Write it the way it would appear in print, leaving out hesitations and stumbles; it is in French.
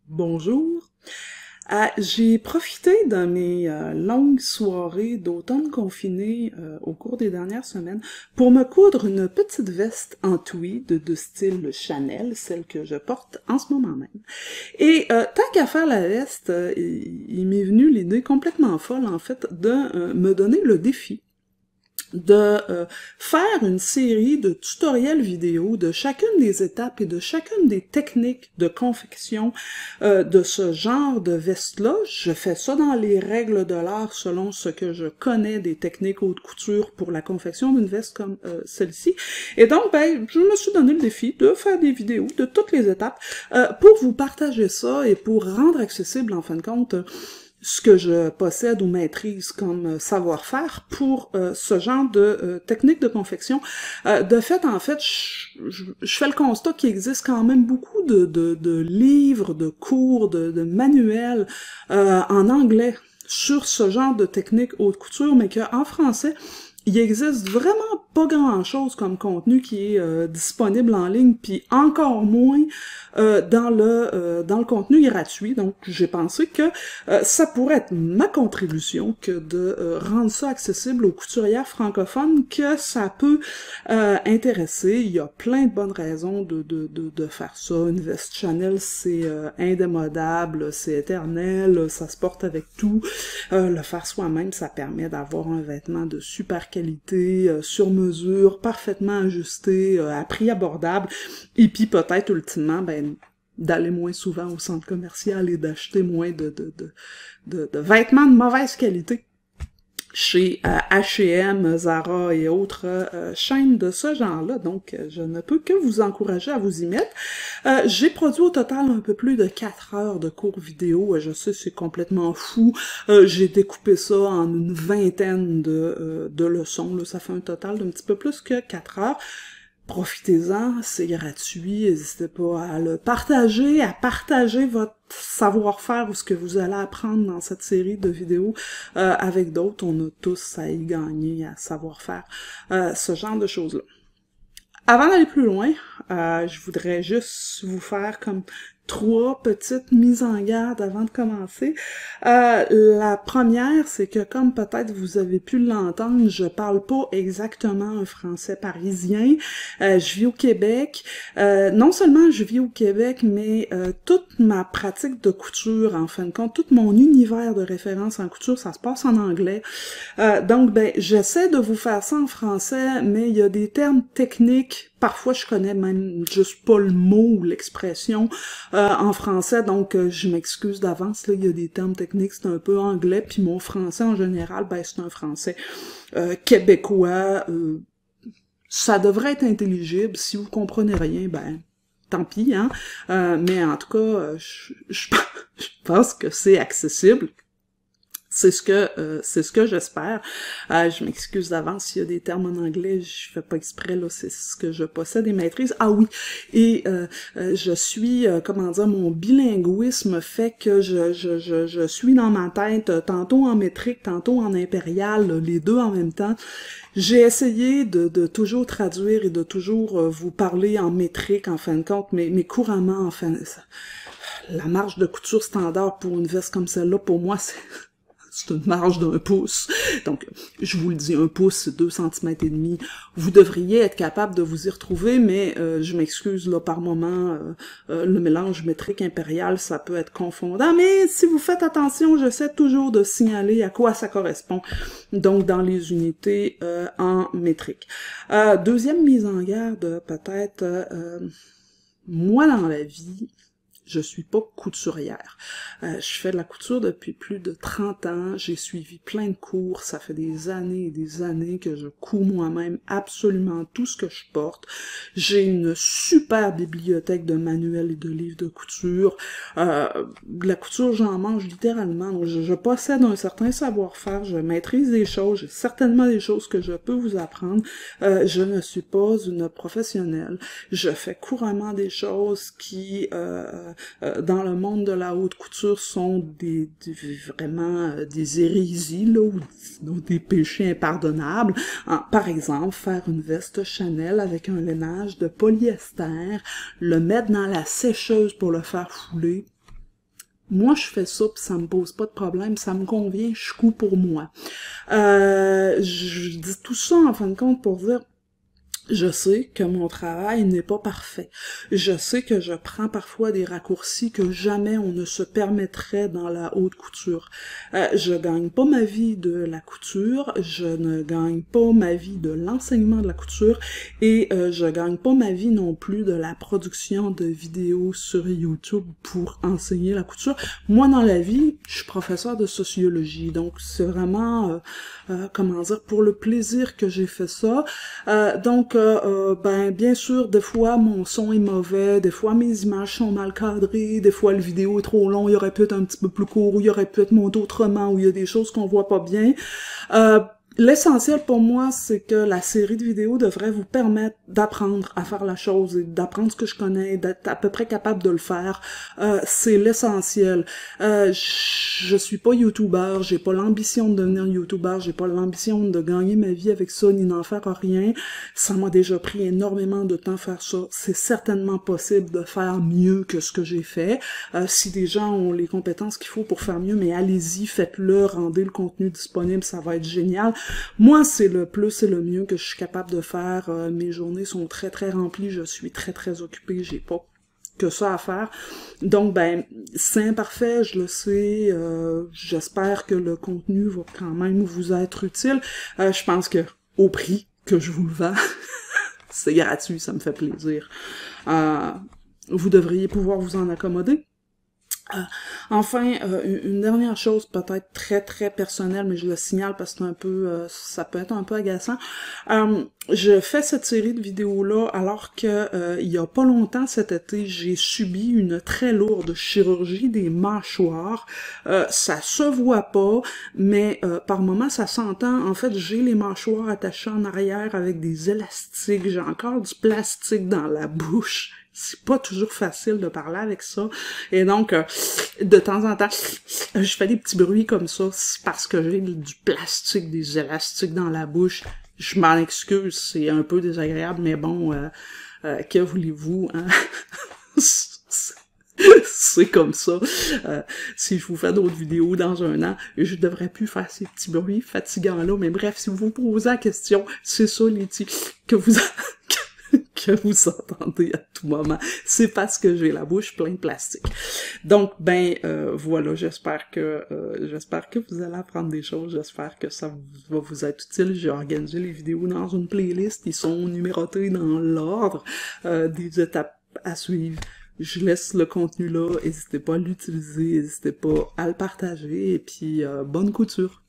Bonjour. J'ai profité de mes longues soirées d'automne confiné au cours des dernières semaines pour me coudre une petite veste en tweed de style Chanel, celle que je porte en ce moment même. Et tant qu'à faire la veste, il m'est venu l'idée complètement folle en fait de me donner le défi de faire une série de tutoriels vidéo de chacune des étapes et de chacune des techniques de confection de ce genre de veste-là. Je fais ça dans les règles de l'art selon ce que je connais des techniques haute couture pour la confection d'une veste comme celle-ci. Et donc, ben, je me suis donné le défi de faire des vidéos de toutes les étapes pour vous partager ça et pour rendre accessible, en fin de compte, ce que je possède ou maîtrise comme savoir-faire pour ce genre de technique de confection. De fait, en fait, je fais le constat qu'il existe quand même beaucoup de livres, de cours, de manuels en anglais sur ce genre de technique haute couture, mais qu'en français, il existe vraiment pas grand-chose comme contenu qui est disponible en ligne, puis encore moins dans le contenu gratuit. Donc, j'ai pensé que ça pourrait être ma contribution que de rendre ça accessible aux couturières francophones, que ça peut intéresser. Il y a plein de bonnes raisons de faire ça. Une veste Chanel, c'est indémodable, c'est éternel, ça se porte avec tout. Le faire soi-même, ça permet d'avoir un vêtement de super qualité, sur mesure, parfaitement ajusté, à prix abordable, et puis peut-être ultimement, ben, d'aller moins souvent au centre commercial et d'acheter moins de vêtements de mauvaise qualité chez H&M, Zara et autres chaînes de ce genre-là. Donc, je ne peux que vous encourager à vous y mettre. J'ai produit au total un peu plus de 4 heures de cours vidéo. Je sais, c'est complètement fou. J'ai découpé ça en une vingtaine de leçons. Là. Ça fait un total d'un petit peu plus que 4 heures. Profitez-en, c'est gratuit, n'hésitez pas à le partager, à partager votre savoir-faire ou ce que vous allez apprendre dans cette série de vidéos avec d'autres. On a tous à y gagner, à savoir faire ce genre de choses-là. Avant d'aller plus loin, je voudrais juste vous faire comme 3 petites mises en garde avant de commencer. La première, c'est que comme peut-être vous avez pu l'entendre, je parle pas exactement un français parisien. Je vis au Québec. Non seulement je vis au Québec, mais toute ma pratique de couture, en fin de compte, tout mon univers de référence en couture, ça se passe en anglais. Donc, ben, j'essaie de vous faire ça en français, mais il y a des termes techniques. Parfois, je connais même juste pas le mot ou l'expression en français, donc je m'excuse d'avance. Là, il y a des termes techniques, c'est un peu anglais, puis mon français en général, ben c'est un français québécois. Ça devrait être intelligible. Si vous comprenez rien, ben tant pis, hein. Mais en tout cas, je pense que c'est accessible. C'est ce que j'espère. Je m'excuse d'avance s'il y a des termes en anglais, je fais pas exprès, là, c'est ce que je possède et maîtrise. Ah oui, et je suis, comment dire, mon bilinguisme fait que je suis dans ma tête, tantôt en métrique, tantôt en impérial, là, les deux en même temps. J'ai essayé de toujours traduire et de toujours vous parler en métrique, en fin de compte, mais couramment, enfin, la marge de couture standard pour une veste comme celle-là, pour moi, c'est une marge d'un pouce. Donc, je vous le dis, un pouce, c'est 2,5 cm. Vous devriez être capable de vous y retrouver, mais je m'excuse, là, par moment, le mélange métrique impérial, ça peut être confondant. Mais si vous faites attention, j'essaie toujours de signaler à quoi ça correspond. Donc, dans les unités en métrique. Deuxième mise en garde, peut-être, moi, dans la vie, je suis pas couturière. Je fais de la couture depuis plus de 30 ans. J'ai suivi plein de cours. Ça fait des années et des années que je couds moi-même absolument tout ce que je porte. J'ai une super bibliothèque de manuels et de livres de couture. De la couture, j'en mange littéralement. Donc, je possède un certain savoir-faire. Je maîtrise des choses. J'ai certainement des choses que je peux vous apprendre. Je ne suis pas une professionnelle. Je fais couramment des choses qui dans le monde de la haute couture sont vraiment des hérésies, là, ou des péchés impardonnables. Par exemple, faire une veste Chanel avec un lainage de polyester, le mettre dans la sécheuse pour le faire fouler. moi je fais ça, puis ça me pose pas de problème, ça me convient, je couds pour moi. Je dis tout ça en fin de compte pour dire, je sais que mon travail n'est pas parfait. Je sais que je prends parfois des raccourcis que jamais on ne se permettrait dans la haute couture. Je gagne pas ma vie de la couture, je ne gagne pas ma vie de l'enseignement de la couture et je gagne pas ma vie non plus de la production de vidéos sur YouTube pour enseigner la couture. Moi, dans la vie, je suis professeur de sociologie, donc c'est vraiment, comment dire, pour le plaisir que j'ai fait ça. Donc, ben bien sûr, des fois mon son est mauvais, des fois mes images sont mal cadrées, des fois le vidéo est trop long, il y aurait pu être un petit peu plus court, ou il y aurait pu être monté autrement, ou il y a des choses qu'on voit pas bien. L'essentiel pour moi, c'est que la série de vidéos devrait vous permettre d'apprendre à faire la chose et d'apprendre ce que je connais, d'être à peu près capable de le faire. C'est l'essentiel. Je suis pas youtubeur, j'ai pas l'ambition de devenir youtubeur, j'ai pas l'ambition de gagner ma vie avec ça, ni d'en faire rien. Ça m'a déjà pris énormément de temps faire ça. C'est certainement possible de faire mieux que ce que j'ai fait. Si des gens ont les compétences qu'il faut pour faire mieux, mais allez-y, faites-le, rendez le contenu disponible, ça va être génial. Moi, c'est le plus et le mieux que je suis capable de faire. Mes journées sont très très remplies, je suis très très occupée, j'ai pas que ça à faire. Donc, ben, c'est imparfait, je le sais. J'espère que le contenu va quand même vous être utile. Je pense que au prix que je vous le vends, c'est gratuit, ça me fait plaisir. Vous devriez pouvoir vous en accommoder. Enfin, une dernière chose peut-être très très personnelle, mais je le signale parce que c'est un peu, ça peut être un peu agaçant. Je fais cette série de vidéos-là alors que il y a pas longtemps cet été, j'ai subi une très lourde chirurgie des mâchoires. Ça se voit pas, mais par moments ça s'entend. En fait, j'ai les mâchoires attachées en arrière avec des élastiques. J'ai encore du plastique dans la bouche. C'est pas toujours facile de parler avec ça. Et donc, de temps en temps, je fais des petits bruits comme ça. C'est parce que j'ai du plastique, des élastiques dans la bouche. Je m'en excuse, c'est un peu désagréable, mais bon, que voulez-vous, hein? C'est comme ça. Si je vous fais d'autres vidéos dans un an, je devrais plus faire ces petits bruits fatigants-là. Mais bref, si vous vous posez la question, c'est ça les petits que vous entendez à tout moment. C'est parce que j'ai la bouche pleine de plastique. Donc, ben, voilà, j'espère que vous allez apprendre des choses. J'espère que ça va vous être utile. J'ai organisé les vidéos dans une playlist. Ils sont numérotés dans l'ordre des étapes à suivre. Je laisse le contenu là. N'hésitez pas à l'utiliser. N'hésitez pas à le partager. Et puis, bonne couture!